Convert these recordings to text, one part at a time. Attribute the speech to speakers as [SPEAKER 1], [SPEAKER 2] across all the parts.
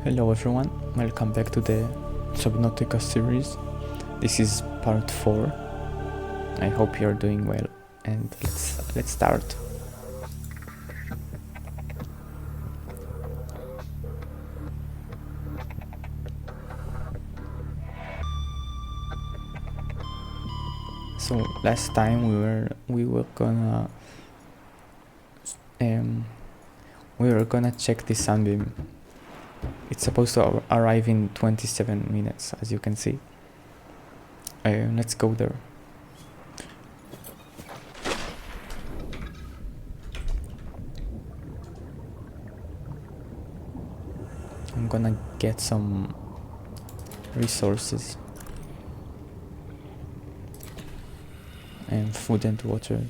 [SPEAKER 1] Hello everyone, welcome back to the Subnautica series. This is part 4. I hope you're doing well, and let's start. So last time we were gonna check the sunbeam. It's supposed to arrive in 27 minutes, as you can see. Let's go there. I'm gonna get some resources and food and water.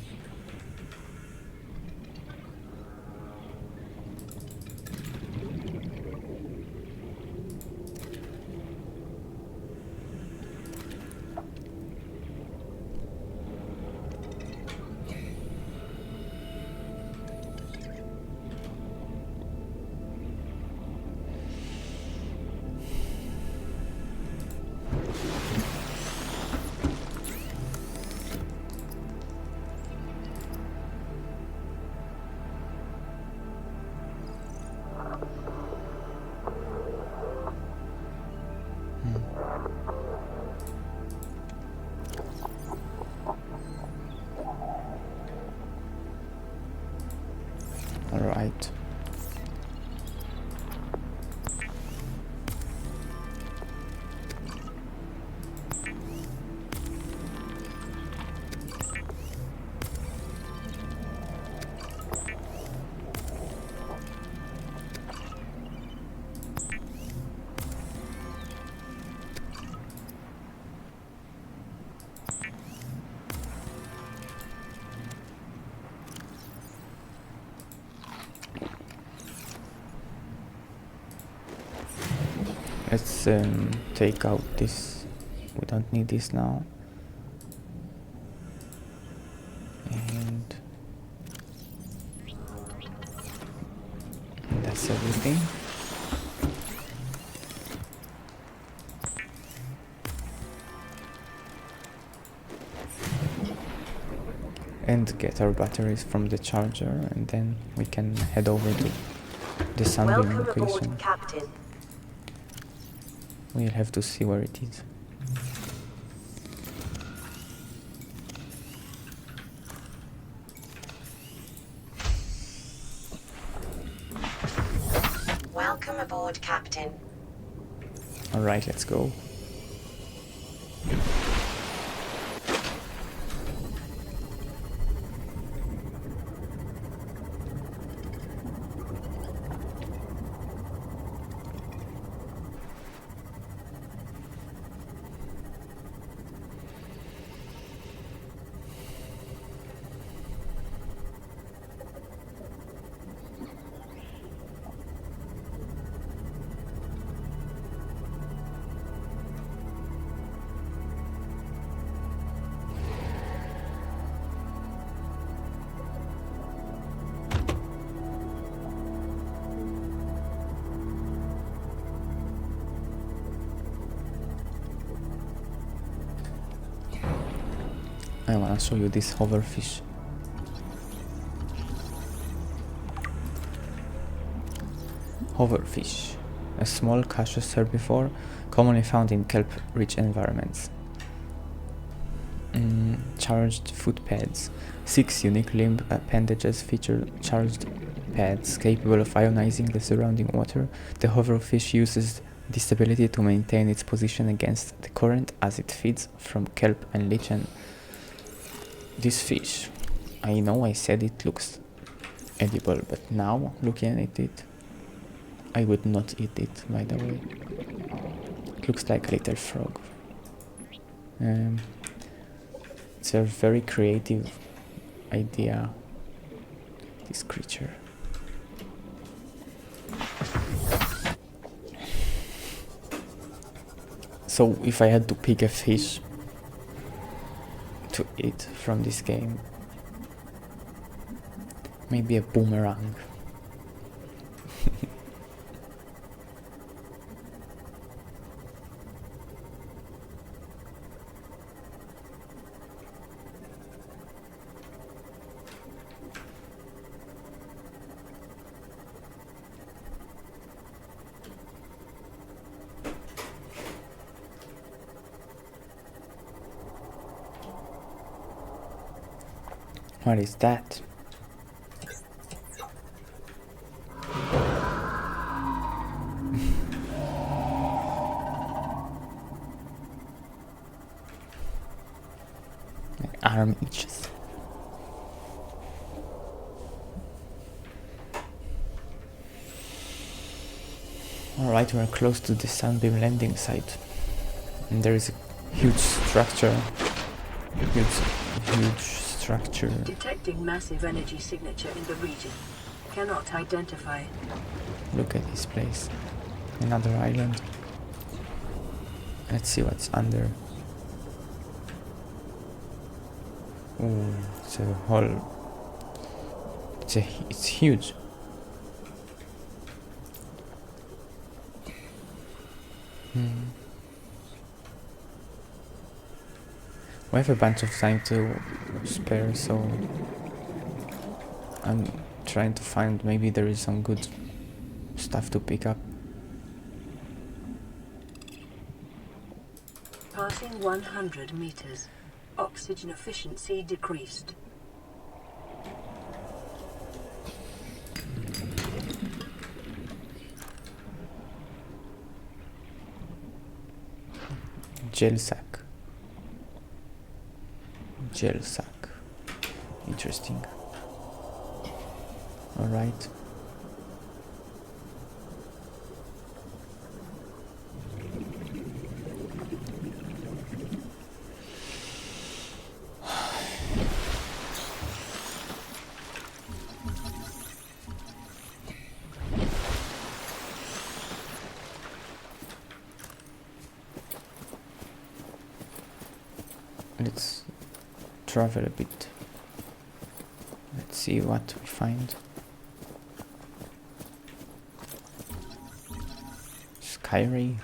[SPEAKER 1] Alright. Let's take out this. We don't need this now. And that's everything. And get our batteries from the charger, and then we can head over to the sunbeam location.
[SPEAKER 2] Welcome aboard, Captain.
[SPEAKER 1] We'll have to see where it is.
[SPEAKER 2] Welcome aboard, Captain.
[SPEAKER 1] Alright, let's go. I wanna show you this hoverfish. Hoverfish, a small cautious herbivore commonly found in kelp-rich environments. Charged foot pads. 6 unique limb appendages feature charged pads capable of ionizing the surrounding water. The hoverfish uses this ability to maintain its position against the current as it feeds from kelp and lichen. This fish, I know I said it looks edible, but now looking at it, I would not eat it, by the way. It looks like a little frog. It's a very creative idea, this creature. So if I had to pick a fish to eat from this game, maybe a boomerang. What is that? My arm itches. Alright, we're close to the sunbeam landing site. And there is a huge structure. Huge structure.
[SPEAKER 3] Detecting massive energy signature in the region. Cannot identify it.
[SPEAKER 1] Look at this place. Another island. Let's see what's under. Oh, it's a whole. It's huge. We have a bunch of time to spare, so I'm trying to find maybe there is some good stuff to pick up.
[SPEAKER 3] Passing 100 meters. Oxygen efficiency decreased.
[SPEAKER 1] Gel sack. Gel sack. Interesting. Alright. Let's travel a bit. Let's see what we find. Skyray.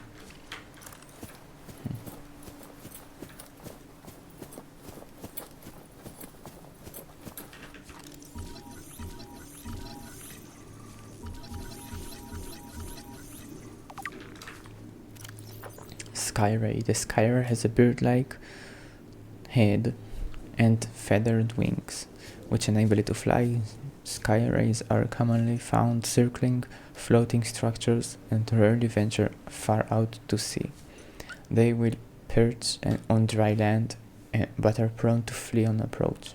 [SPEAKER 1] Skyray. The Skyray has a bird-like head and feathered wings, which enable it to fly. Skyrays are commonly found circling floating structures and rarely venture far out to sea. They will perch on dry land, but are prone to flee on approach.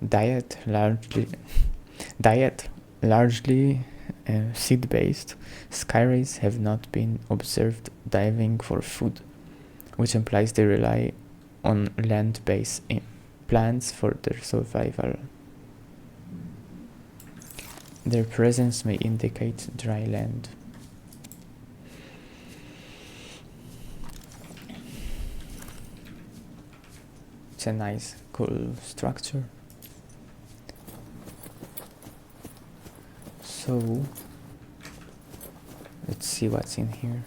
[SPEAKER 1] Diet largely seed-based. Skyrays have not been observed diving for food, which implies they rely on land-based plants for their survival. Their presence may indicate dry land. It's a nice, cool structure. So, let's see what's in here.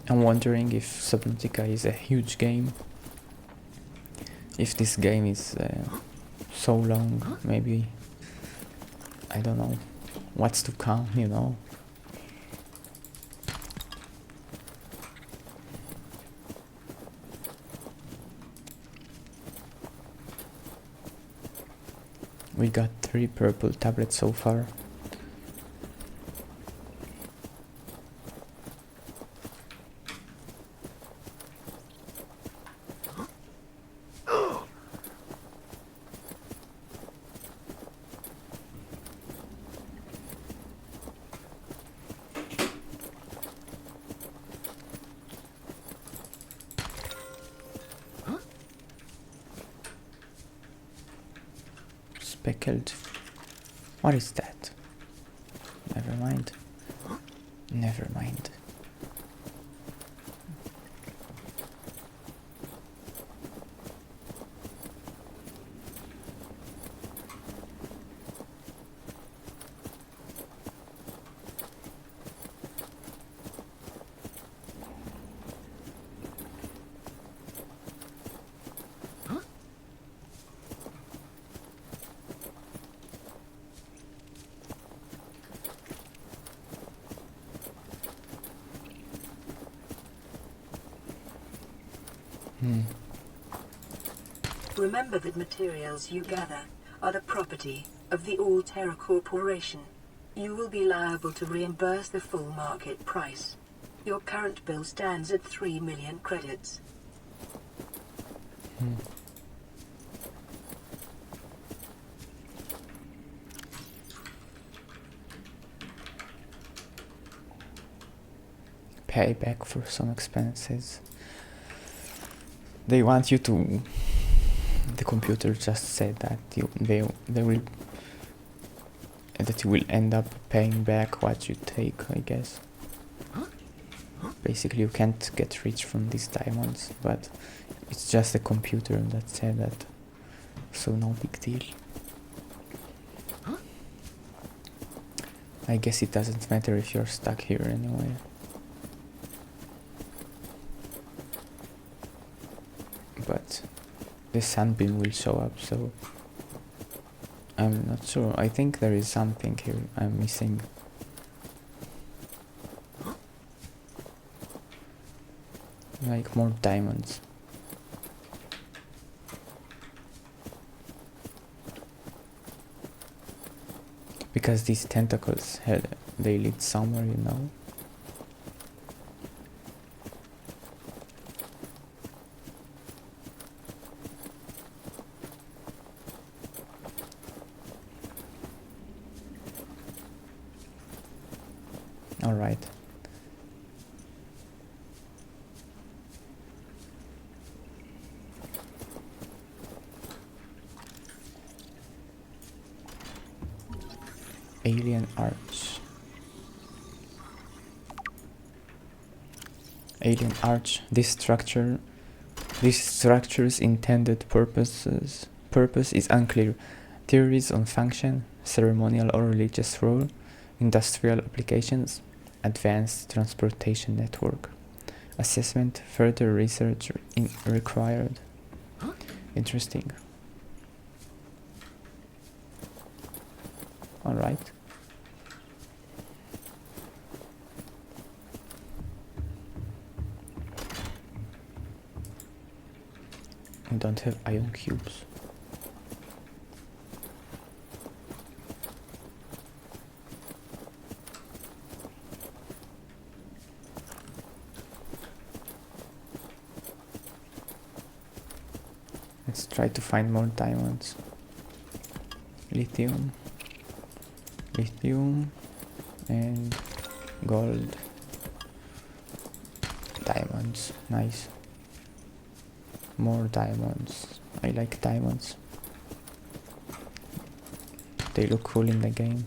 [SPEAKER 1] I'm wondering if Subnautica is a huge game. If this game is so long, maybe, I don't know, what's to come, you know. We got 3 purple tablets so far. Speckled. What is that? Never mind. Never mind.
[SPEAKER 3] Remember that materials you gather are the property of the All-Terra Corporation. You will be liable to reimburse the full market price. Your current bill stands at 3 million credits.
[SPEAKER 1] Pay back for some expenses. They want you to. The computer just said that they will that you will end up paying back what you take, I guess. Basically, you can't get rich from these diamonds, but it's just a computer that said that, so no big deal. I guess it doesn't matter if you're stuck here anyway. But the sunbeam will show up, so I'm not sure. I think there is something here I'm missing. Like more diamonds. Because these tentacles, they lead somewhere, you know. All right. Alien Arch. Alien Arch. This structure's intended purpose is unclear. Theories on function, ceremonial or religious role, industrial applications, advanced transportation network. Assessment, further research required. Interesting. All right. I don't have ion cubes. Let's try to find more diamonds. Lithium, and gold. Diamonds, nice. More diamonds. I like diamonds. They look cool in the game.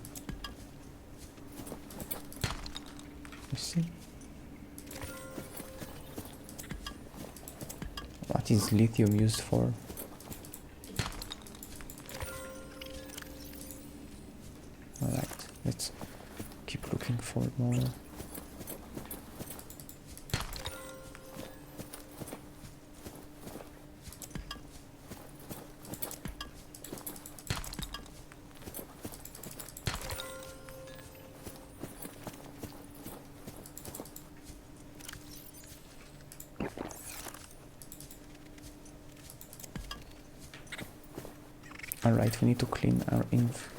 [SPEAKER 1] You see? What is lithium used for? Alright, let's keep looking for more. Alright, we need to clean our inf.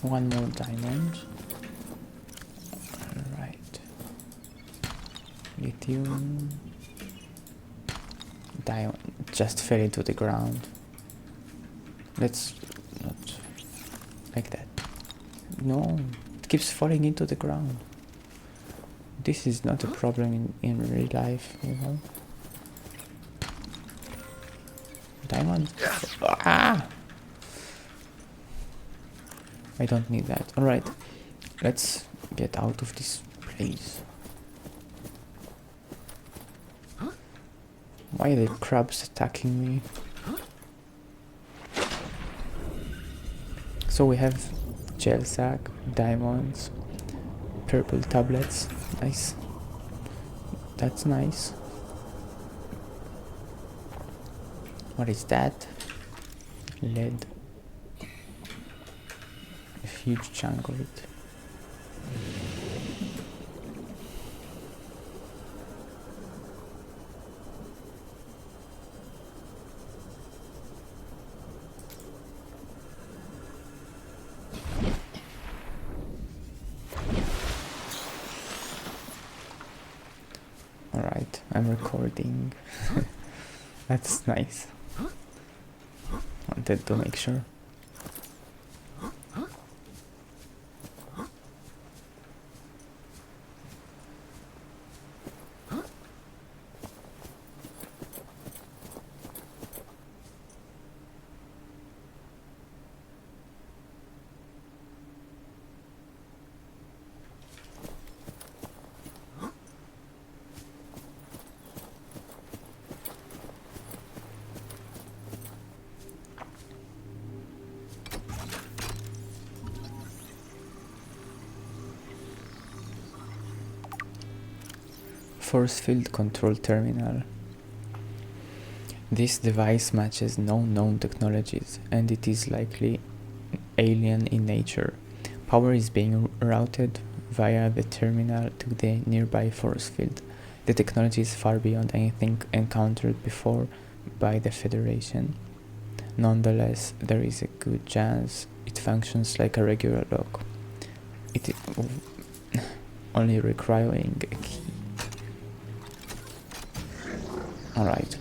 [SPEAKER 1] One more diamond. Alright. Lithium. Diamond just fell into the ground. Let's not like that. No, it keeps falling into the ground. this is not a problem in real life, you know. Diamond. Ah! I don't need that. Alright, let's get out of this place. Why are the crabs attacking me? So we have gel sack, diamonds, purple tablets. Nice. That's nice. What is that? Lead. A huge chunk of it. Alright, I'm recording. That's nice. Wanted to make sure. Force field control terminal. This device matches no known technologies and it is likely alien in nature. Power is being routed via the terminal to the nearby force field. The technology is far beyond anything encountered before by the Federation. Nonetheless, there is a good chance it functions like a regular lock. It only requiring a key. Alright.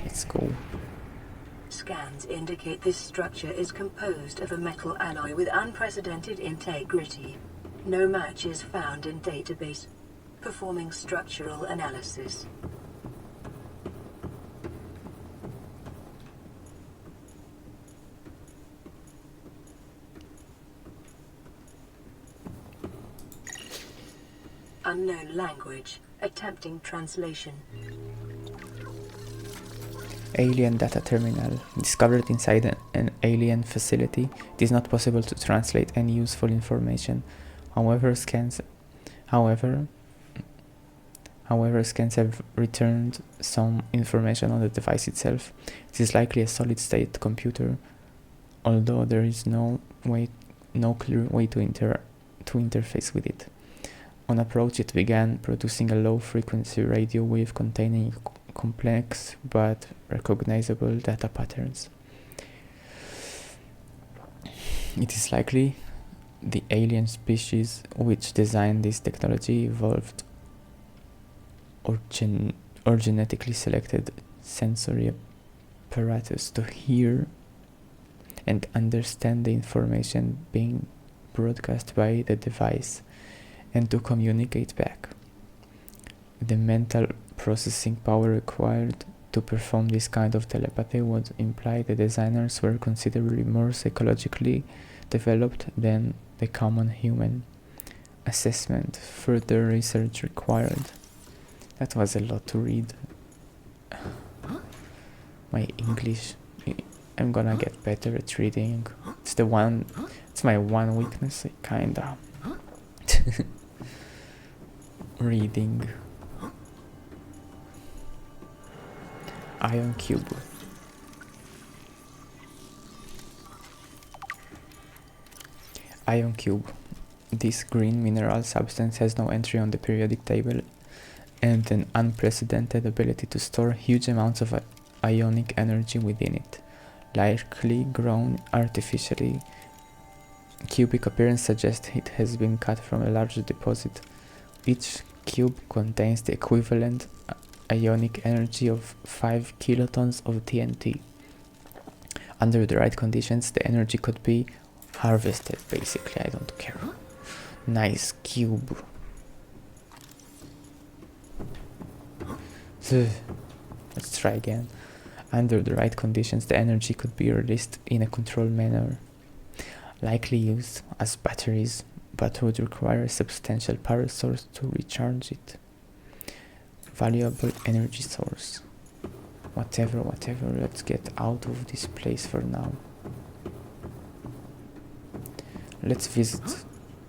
[SPEAKER 1] Let's go.
[SPEAKER 3] Scans indicate this structure is composed of a metal alloy with unprecedented integrity. No match is found in database. Performing structural analysis. Unknown language. Attempting translation.
[SPEAKER 1] Alien data terminal. Discovered inside an alien facility, it is not possible to translate any useful information. However, scans have returned some information on the device itself. It is likely a solid-state computer, although there is no clear way to interface with it. On approach, it began producing a low-frequency radio wave containing complex but recognizable data patterns. It is likely the alien species which designed this technology evolved or genetically selected sensory apparatus to hear and understand the information being broadcast by the device and to communicate back. The mental processing power required to perform this kind of telepathy would imply the designers were considerably more psychologically developed than the common human. Assessment, further research required. That was a lot to read. My English, I'm gonna get better at reading. It's my one weakness, kinda. Reading. Ion cube. Ion cube. This green mineral substance has no entry on the periodic table and an unprecedented ability to store huge amounts of ionic energy within it, likely grown artificially. Cubic appearance suggests it has been cut from a large deposit. Each cube contains the equivalent ionic energy of 5 kilotons of TNT. Under the right conditions, the energy could be harvested, basically. I don't care. Nice cube. Ugh. Let's try again. Under the right conditions, the energy could be released in a controlled manner, likely used as batteries, but would require a substantial power source to recharge it. Valuable energy source. Whatever, let's get out of this place for now. Let's visit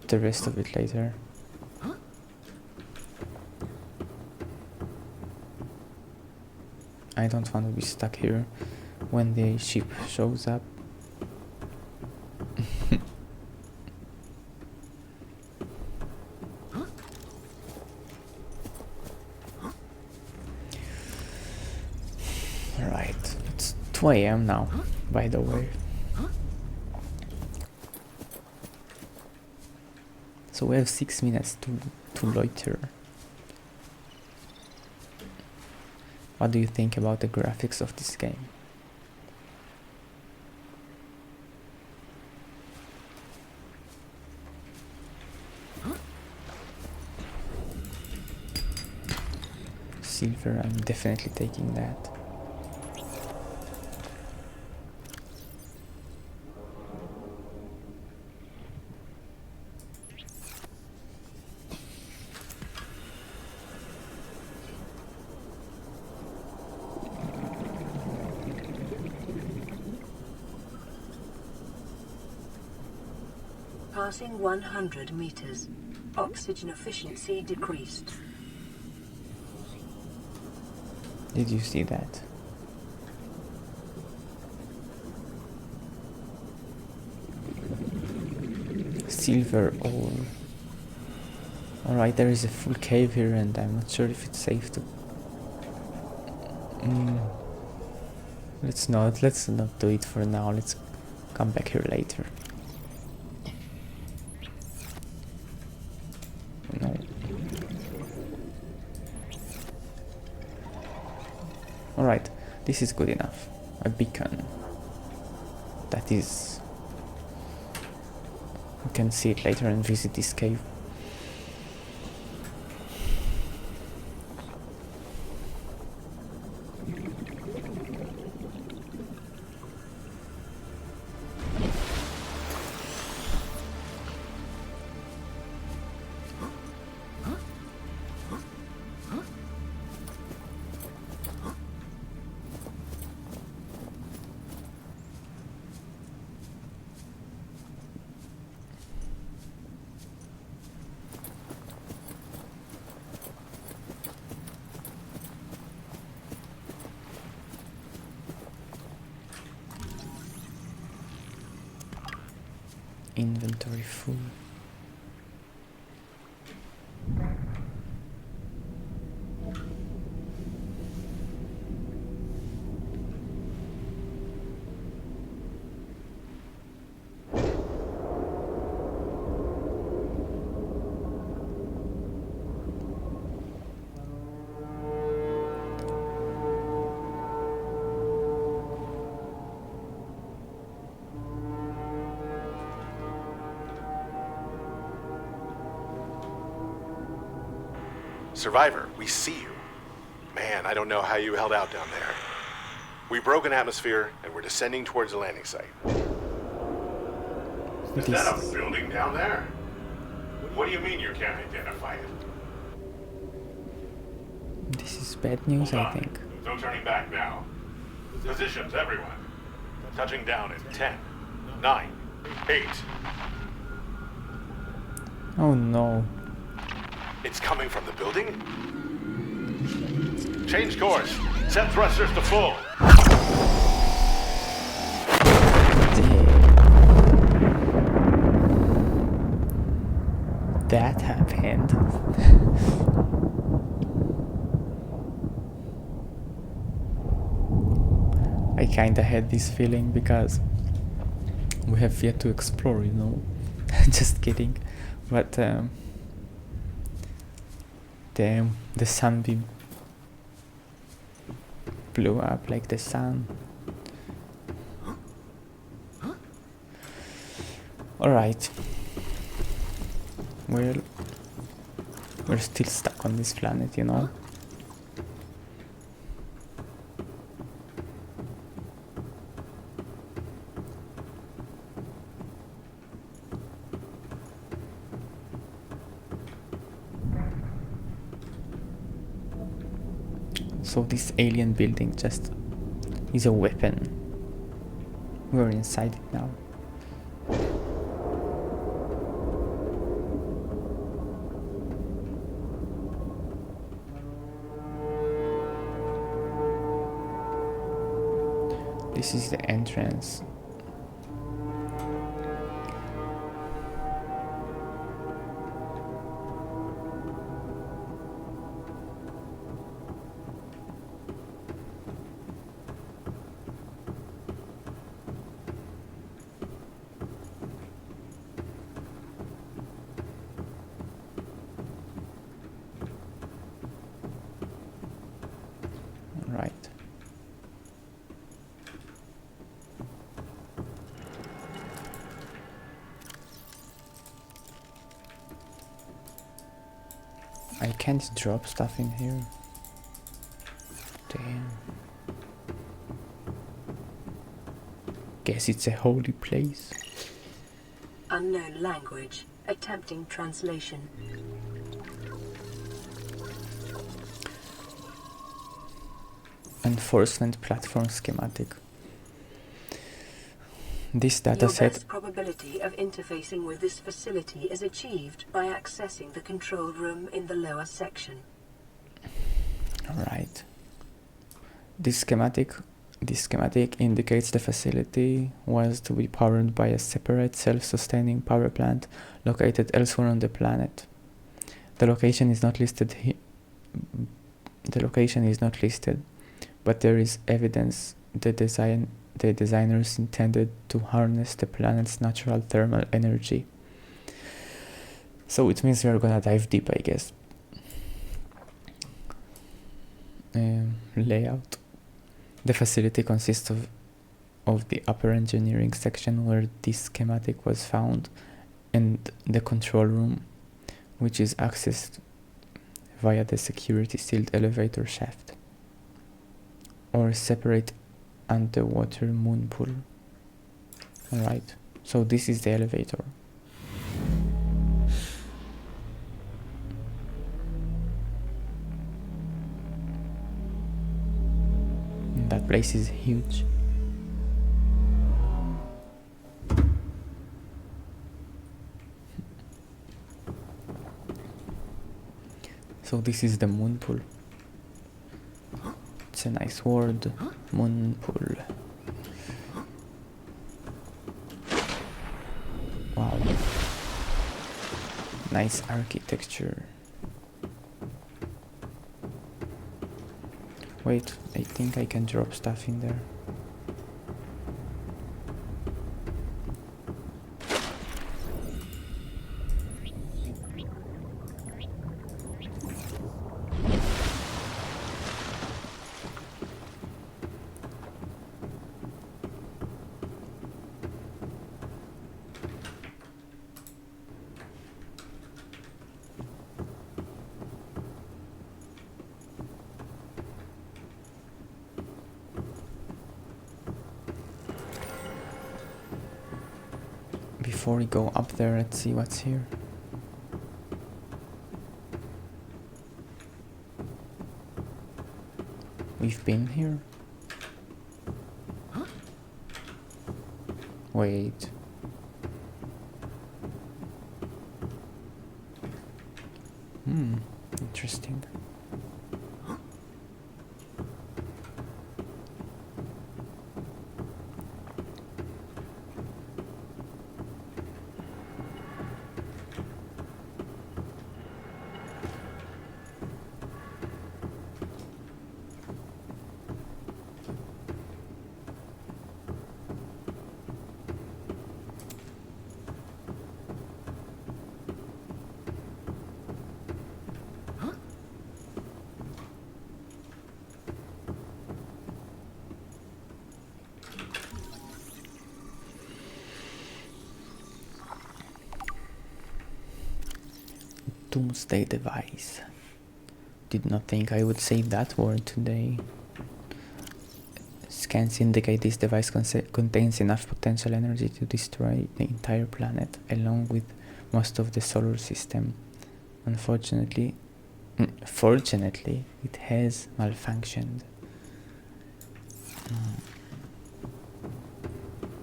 [SPEAKER 1] the rest of it later. I don't want to be stuck here when the ship shows up. Right, it's 2 AM now, by the way. So we have 6 minutes to loiter. What do you think about the graphics of this game? Silver, I'm definitely taking that.
[SPEAKER 3] Passing 100 meters. Oxygen efficiency decreased.
[SPEAKER 1] Did you see that? Silver ore. Alright, there is a full cave here and I'm not sure if it's safe to... Let's not do it for now. Let's come back here later. No. Alright, this is good enough. A beacon. That is... We can see it later and visit this cave. Inventory full.
[SPEAKER 4] Survivor, we see you. Man, I don't know how you held out down there. We broke an atmosphere, and we're descending towards the landing site. Is that a building down there? What do you mean you can't identify it?
[SPEAKER 1] This is bad news, I think.
[SPEAKER 4] No turning back now. Positions, everyone. Touching down in 10, 9, 8.
[SPEAKER 1] Oh no.
[SPEAKER 4] It's coming from the building? Change course. Set thrusters to full.
[SPEAKER 1] That happened. I kinda had this feeling because we have yet to explore, you know. Just kidding. But damn, the sunbeam blew up like the sun. Alright. Well, we're still stuck on this planet, you know? So this alien building just is a weapon. We're inside it now. This is the entrance. Right. I can't drop stuff in here. Damn. Guess it's a holy place.
[SPEAKER 3] Unknown language. Attempting translation.
[SPEAKER 1] Enforcement platform schematic. This
[SPEAKER 3] Your
[SPEAKER 1] dataset.
[SPEAKER 3] best probability of interfacing with this facility is achieved by accessing the control room in the lower section.
[SPEAKER 1] Right. This schematic indicates the facility was to be powered by a separate self-sustaining power plant located elsewhere on the planet. The location is not listed but there is evidence the designers intended to harness the planet's natural thermal energy. So it means we are gonna dive deep, I guess. Layout. The facility consists of the upper engineering section where this schematic was found and the control room, which is accessed via the security sealed elevator shaft or a separate underwater moon pool. Alright, so this is the elevator. That place is huge. So this is the moon pool. It's a nice word, moon pool. Wow. Nice architecture. Wait, I think I can drop stuff in there. Before we go up there, let's see what's here. We've been here? Wait. Interesting. Doomsday device. Did not think I would say that word today. Scans indicate this device contains enough potential energy to destroy the entire planet, along with most of the solar system. Fortunately, it has malfunctioned.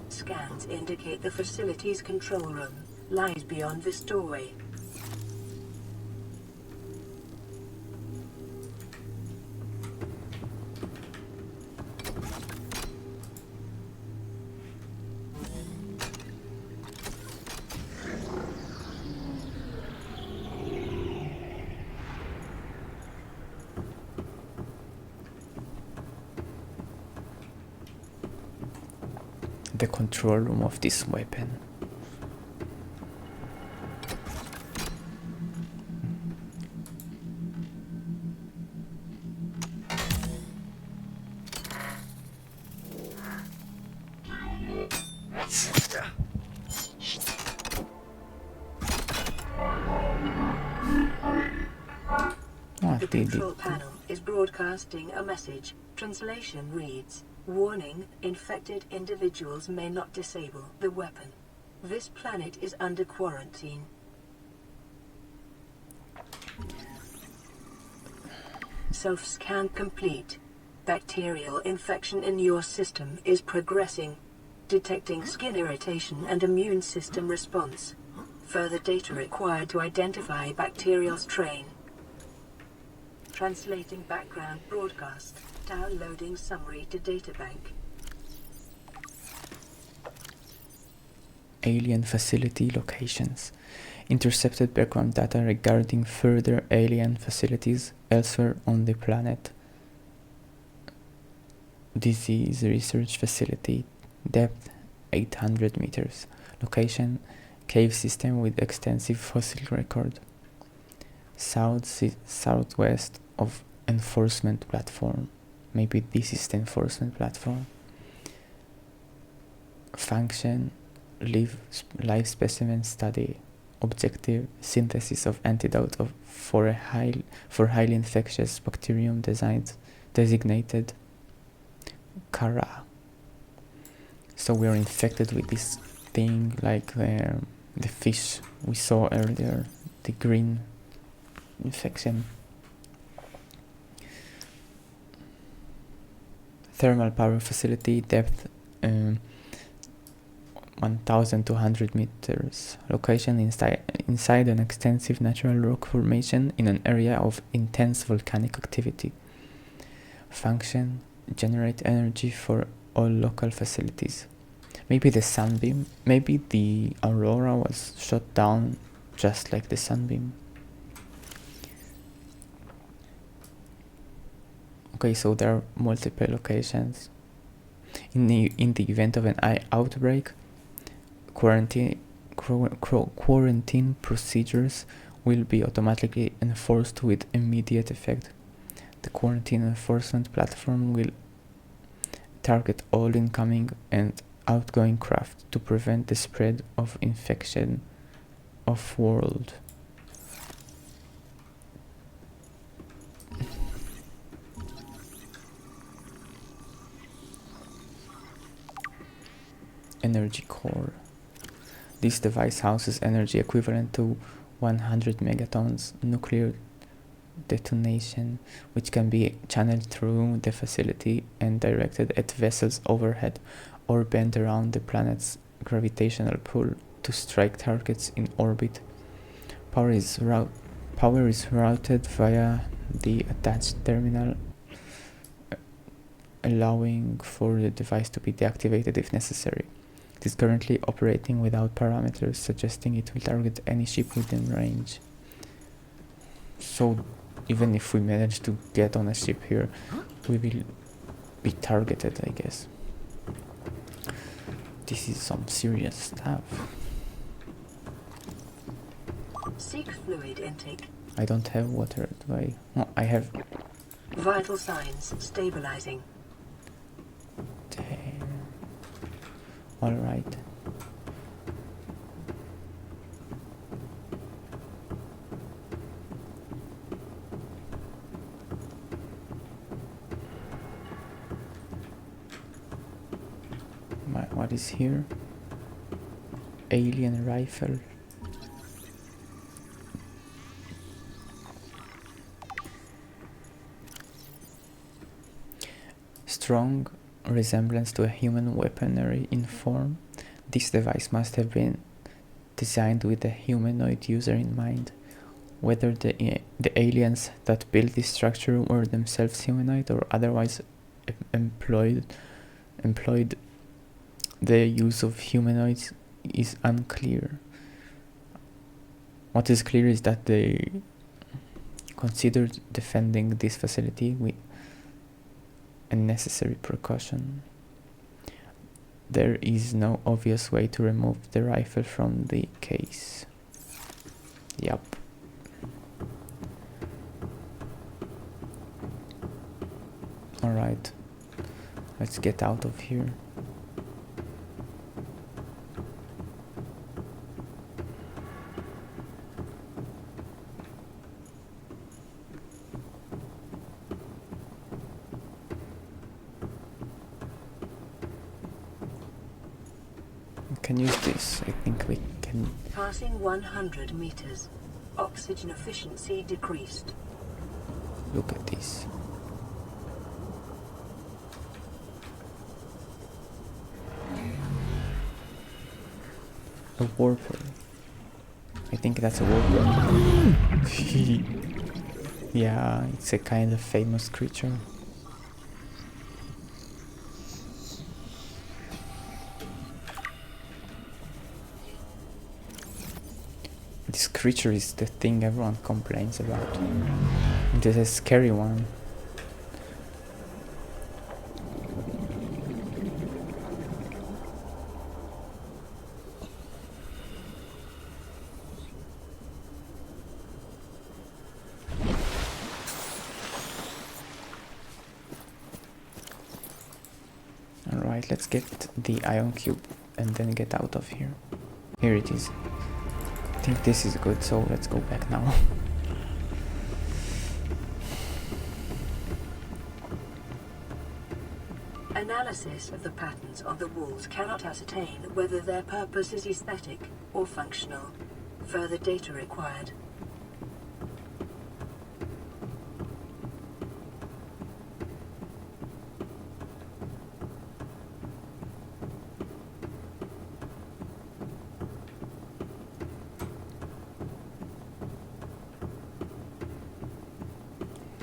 [SPEAKER 3] Scans indicate the facility's control room lies beyond this doorway.
[SPEAKER 1] The control room of this weapon.
[SPEAKER 3] The control panel is broadcasting a message. Translation reads, "Warning, infected individuals may not disable the weapon. This planet is under quarantine." Self-scan complete. Bacterial infection in your system is progressing. Detecting skin irritation and immune system response. Further data required to identify bacterial strain. Translating background broadcast. Downloading summary to databank.
[SPEAKER 1] Alien facility locations. Intercepted background data regarding further alien facilities elsewhere on the planet. Disease research facility. Depth 800 meters. Location cave system with extensive fossil record. Southwest of enforcement platform. Maybe this is the enforcement platform. Function live specimen study. Objective synthesis of antidote for highly infectious bacterium designated Kara. So we are infected with this thing like the fish we saw earlier, the green infection. Thermal power facility, depth 1,200 meters. Location inside an extensive natural rock formation in an area of intense volcanic activity. Function, generate energy for all local facilities. Maybe the sunbeam, maybe the aurora was shot down just like the sunbeam. Okay, so there are multiple locations. In the event of an outbreak, quarantine procedures will be automatically enforced with immediate effect. The quarantine enforcement platform will target all incoming and outgoing craft to prevent the spread of infection off-world. Energy core. This device houses energy equivalent to 100 megatons nuclear detonation, which can be channeled through the facility and directed at vessels overhead or bent around the planet's gravitational pull to strike targets in orbit. Power is routed via the attached terminal, allowing for the device to be deactivated if necessary. It is currently operating without parameters, suggesting it will target any ship within range. So even if we manage to get on a ship here, we will be targeted, I guess. This is some serious stuff.
[SPEAKER 3] Seek fluid intake.
[SPEAKER 1] I don't have water, do I? No, I have.
[SPEAKER 3] Vital signs stabilizing.
[SPEAKER 1] Damn. Alright. What is here? Alien rifle. Strong resemblance to a human weaponry in form. This device must have been designed with a humanoid user in mind. Whether the aliens that built this structure were themselves humanoid or otherwise employed the use of humanoids is unclear. What is clear is that they considered defending this facility with a necessary precaution. There is no obvious way to remove the rifle from the case. Yup. Alright, let's get out of here. We can use this. I think we can.
[SPEAKER 3] Passing 100 meters. Oxygen efficiency decreased.
[SPEAKER 1] Look at this. A warper. I think that's a warper. Yeah, it's a kind of famous creature. This creature is the thing everyone complains about. It is a scary one. Alright, let's get the ion cube and then get out of here. Here it is. I think this is good, so let's go back now.
[SPEAKER 3] Analysis of the patterns on the walls cannot ascertain whether their purpose is aesthetic or functional. Further data required.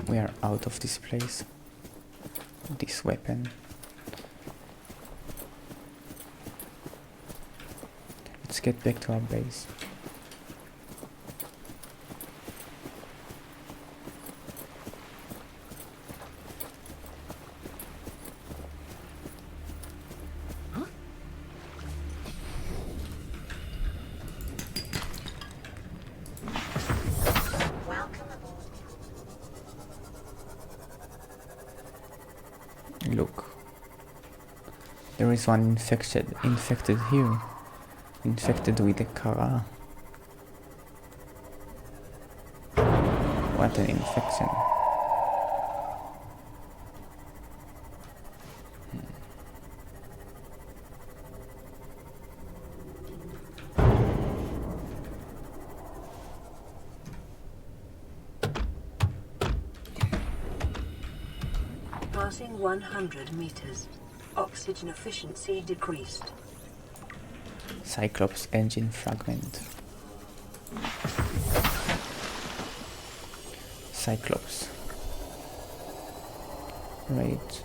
[SPEAKER 1] We are out of this place. This weapon. Let's get back to our base. Look, there is one infected here, infected with a Kara. What an infection!
[SPEAKER 3] Passing 100 meters. Oxygen efficiency decreased.
[SPEAKER 1] Cyclops engine fragment. Cyclops. Right.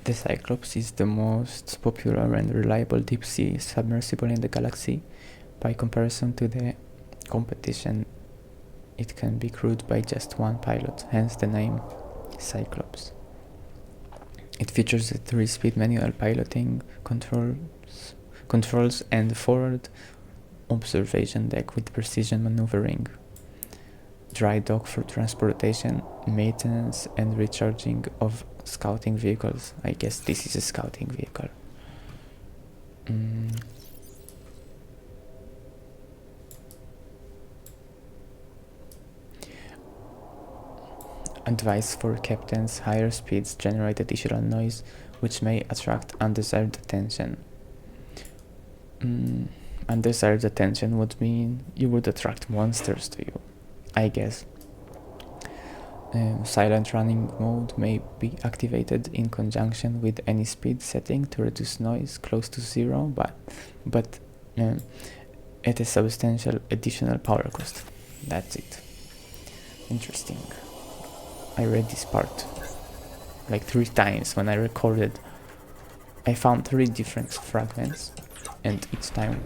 [SPEAKER 1] The Cyclops is the most popular and reliable deep-sea submersible in the galaxy. By comparison to the competition, it can be crewed by just one pilot, hence the name Cyclops. It features a 3-speed manual piloting controls and forward observation deck with precision maneuvering, dry dock for transportation, maintenance and recharging of scouting vehicles. I guess this is a scouting vehicle. Advice for captains: higher speeds generate additional noise which may attract undesired attention. Undesired attention would mean you would attract monsters to you, I guess. Silent running mode may be activated in conjunction with any speed setting to reduce noise close to zero, but at a substantial additional power cost. That's it. Interesting. I read this part like 3 times when I recorded. I found 3 different fragments, and each time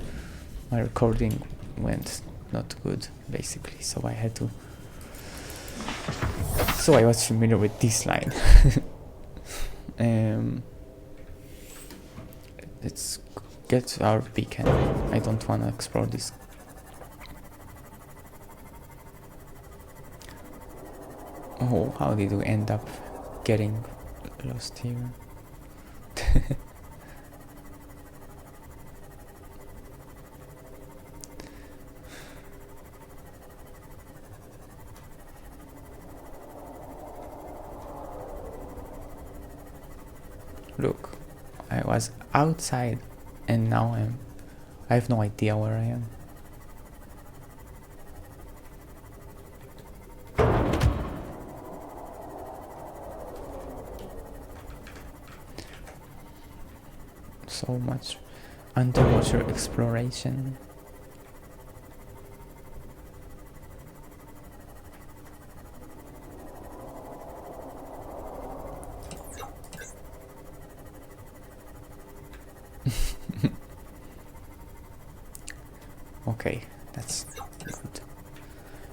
[SPEAKER 1] my recording went not good, basically, so I had to. So I was familiar with this line. Let's get our beacon. I don't want to explore this. Oh, how did we end up getting lost here? Look, I was outside and now I have no idea where I am. So much underwater exploration. Okay, that's good.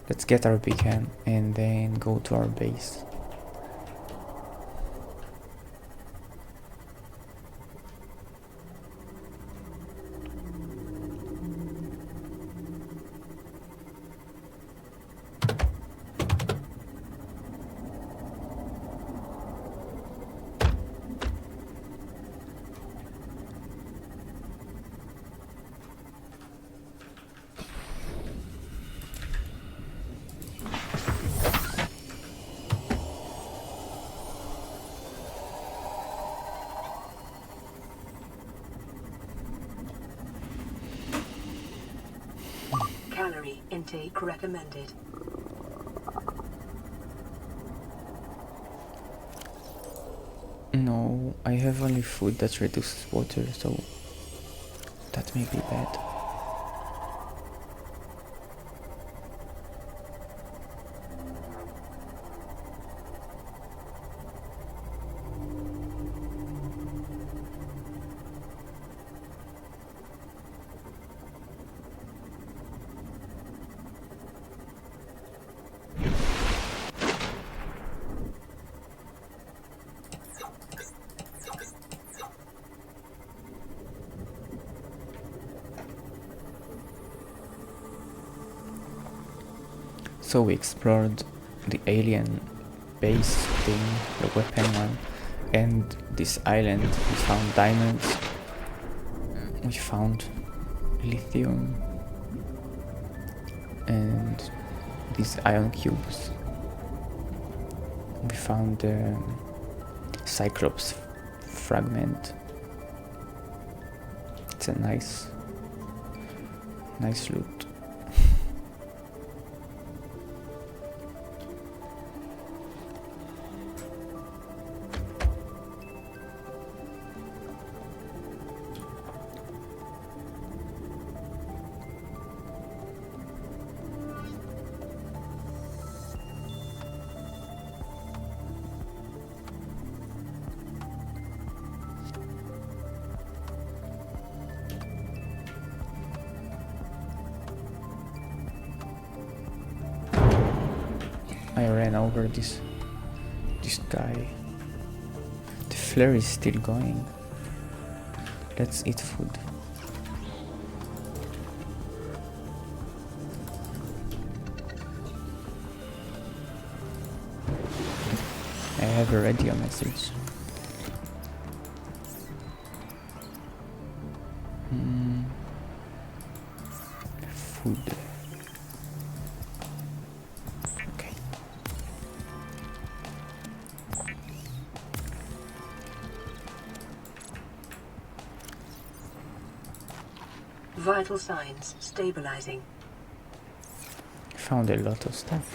[SPEAKER 1] Let's get our beacon and then go to our base.
[SPEAKER 3] Calorie intake recommended.
[SPEAKER 1] No, I have only food that reduces water, so that may be bad. So we explored the alien base thing, the weapon one, and this island. We found diamonds, we found lithium, and these ion cubes. We found the Cyclops fragment. It's a nice loot. I ran over this guy. The flare is still going. Let's eat food. I have a radio message. Food. Okay.
[SPEAKER 3] Vital signs stabilizing.
[SPEAKER 1] Found a lot of stuff.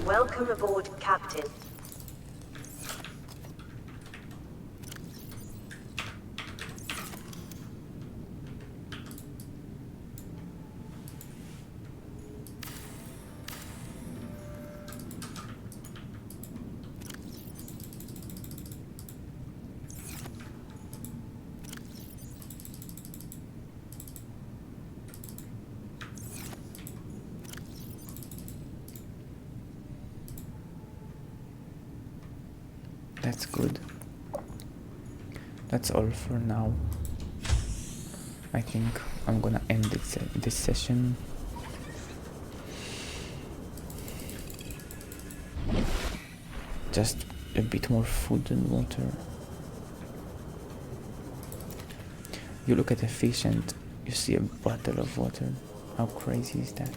[SPEAKER 2] Welcome aboard, Captain.
[SPEAKER 1] That's good. That's all for now. I think I'm gonna end this session. Just a bit more food and water. You look at a fish and you see a bottle of water. How crazy is that?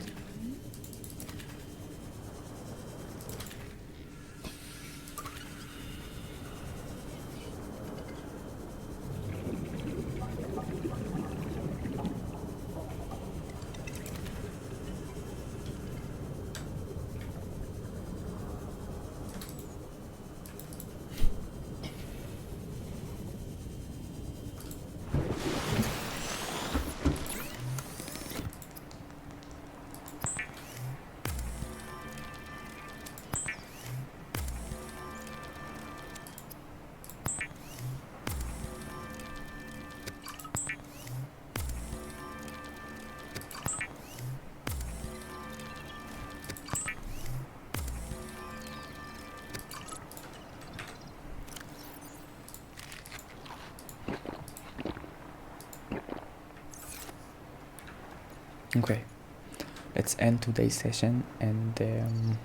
[SPEAKER 1] Okay, let's end today's session, and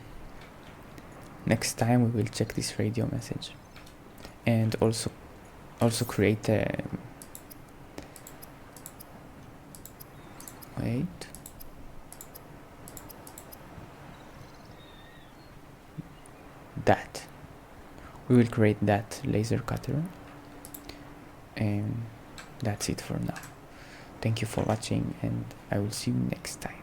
[SPEAKER 1] next time we will check this radio message, and also create a that we will create that laser cutter, and that's it for now. Thank you for watching, and I will see you next time.